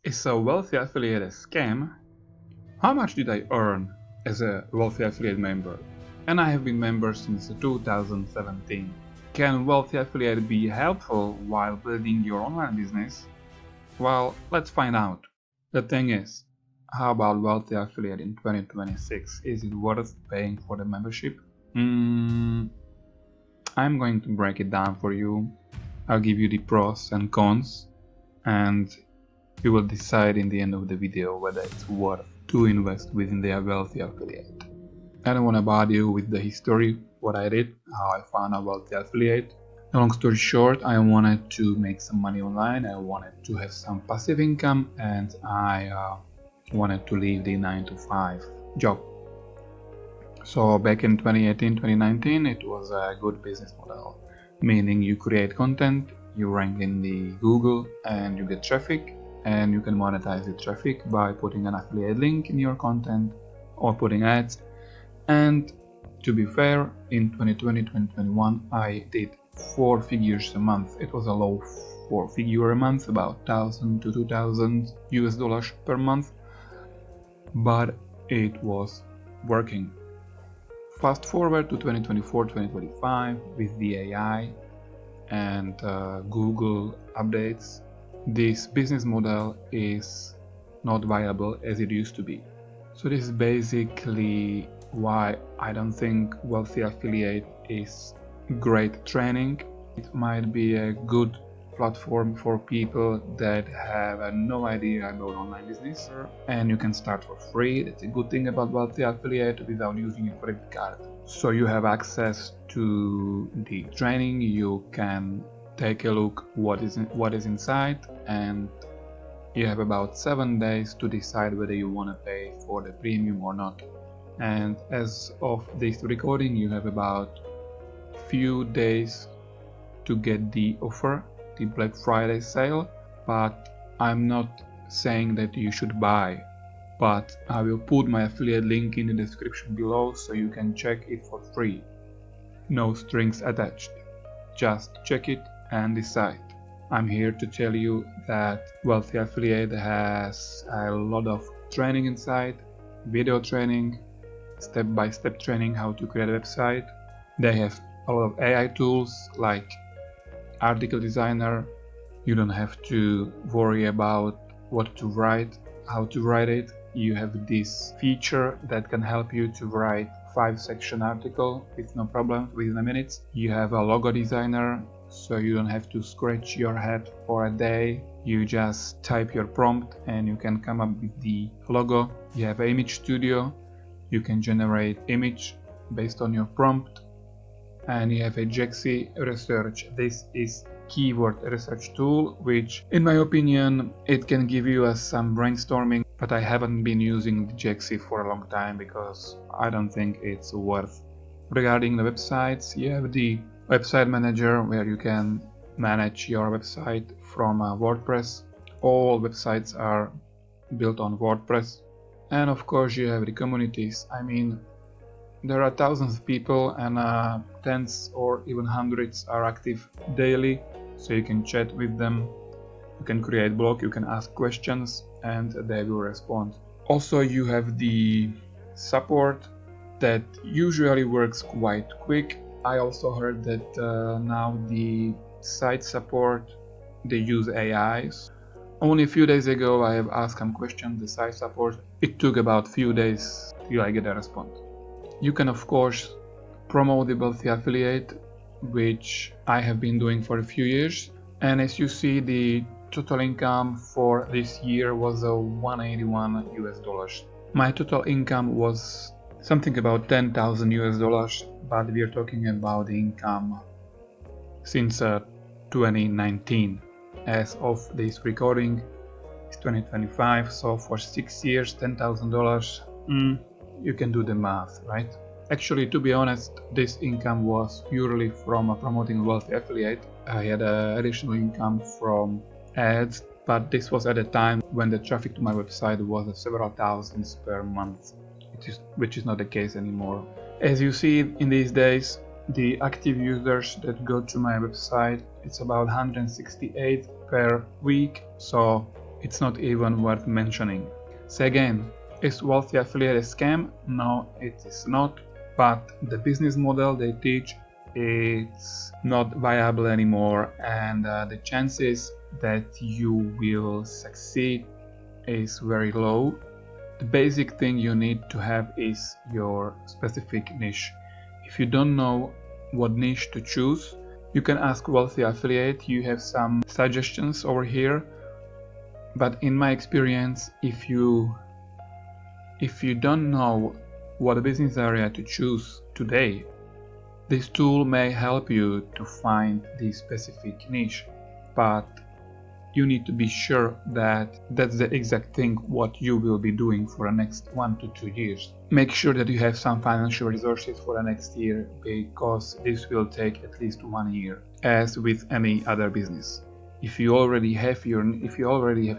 Is a wealthy affiliate a scam? How much did I earn as a wealthy affiliate member? And I have been member since 2017. Can wealthy affiliate be helpful while building your online business? Well, let's find out. The thing is, how about wealthy affiliate in 2026? Is it worth paying for the membership? I'm going to break it down for you. I'll give you the pros and cons, and you will decide in the end of the video whether it's worth to invest within the wealthy affiliate. I don't want to bother you with the history, what I did, how I found a wealthy affiliate. Long story short, I wanted to make some money online, I wanted to have some passive income, and I wanted to leave the 9 to 5 job. So back in 2018-2019 it was a good business model, meaning you create content, you rank in the Google and you get traffic, and you can monetize the traffic by putting an affiliate link in your content or putting ads. And to be fair, in 2020-2021 I did 4 figures a month. It was a low 4 figure a month, about 1,000 to 2,000 US dollars per month, but it was working. Fast forward to 2024-2025 with the AI and Google updates, this business model is not viable as it used to be. So this is basically why I don't think wealthy affiliate is great training. It might be a good platform for people that have no idea about online business, and you can start for free. That's a good thing about wealthy affiliate without using a credit card. So you have access to the training, you can take a look what is inside, and you have about 7 days to decide whether you want to pay for the premium or not. And as of this recording, you have about few days to get the offer, the Black Friday sale, but I'm not saying that you should buy, but I will put my affiliate link in the description below so you can check it for free. No strings attached. Just check it and decide. I'm here to tell you that Wealthy Affiliate has a lot of training inside, video training, step-by-step training how to create a website. They have a lot of AI tools like Article Designer. You don't have to worry about what to write, how to write it. You have this feature that can help you to write 5-section article with no problem within a minute. You have a logo designer, so you don't have to scratch your head for a day. You just type your prompt and you can come up with the logo. You have Image Studio. You can generate image based on your prompt. And you have a Jexy Research. This is keyword research tool, which in my opinion it can give you some brainstorming, but I haven't been using Jexy for a long time because I don't think it's worth. Regarding the websites, you have the website manager where you can manage your website from WordPress. All websites are built on WordPress. And of course you have the communities. I mean, there are thousands of people and tens or even hundreds are active daily, so you can chat with them, you can create blog, you can ask questions and they will respond. Also you have the support that usually works quite quick. I also heard that now the site support, they use AIs. Only a few days ago I have asked some questions, the site support. It took about a few days till I get a response. You can of course promote the Wealthy Affiliate, which I have been doing for a few years, and as you see the total income for this year was 181 US dollars. My total income was something about 10,000 US dollars, but we are talking about the income since 2019. As of this recording, it's 2025, so for 6 years, $10,000. You can do the math, right? Actually, to be honest, this income was purely from promoting Wealthy Affiliate. I had additional income from ads, but this was at a time when the traffic to my website was several thousands per month, which is not the case anymore. As you see in these days, the active users that go to my website, it's about 168 per week, so it's not even worth mentioning. So again, is Wealthy Affiliate a scam? No, it is not, but the business model they teach, it's not viable anymore, and the chances that you will succeed is very low. The basic thing you need to have is your specific niche. If you don't know what niche to choose, you can ask Wealthy Affiliate. You have some suggestions over here, but in my experience, if you don't know what business area to choose today, this tool may help you to find the specific niche, but you need to be sure that that's the exact thing what you will be doing for the next 1 to 2 years. Make sure that you have some financial resources for the next year, because this will take at least 1 year, as with any other business. If you already have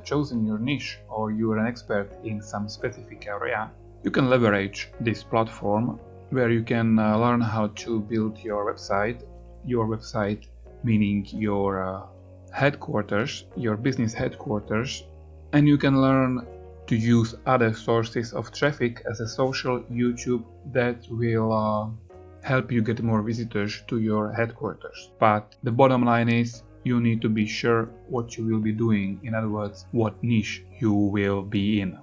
chosen your niche, or you are an expert in some specific area, you can leverage this platform where you can learn how to build your website meaning your headquarters, your business headquarters, and you can learn to use other sources of traffic as a social YouTube that will help you get more visitors to your headquarters. But the bottom line is, you need to be sure what you will be doing, in other words, what niche you will be in.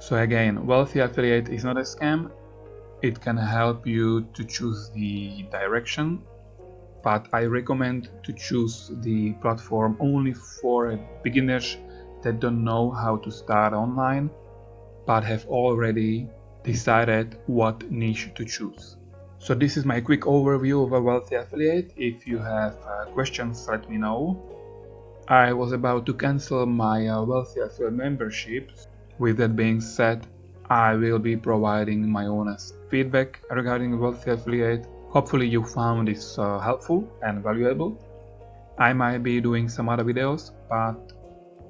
So again, Wealthy Affiliate is not a scam. It can help you to choose the direction, but I recommend to choose the platform only for beginners that don't know how to start online, but have already decided what niche to choose. So this is my quick overview of a Wealthy Affiliate. If you have questions, let me know. I was about to cancel my Wealthy Affiliate membership. With that being said, I will be providing my honest feedback regarding Wealthy Affiliate. Hopefully you found this helpful and valuable. I might be doing some other videos, but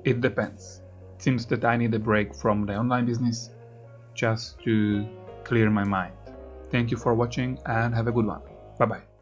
it depends. It seems that I need a break from the online business just to clear my mind. Thank you for watching and have a good one. Bye bye.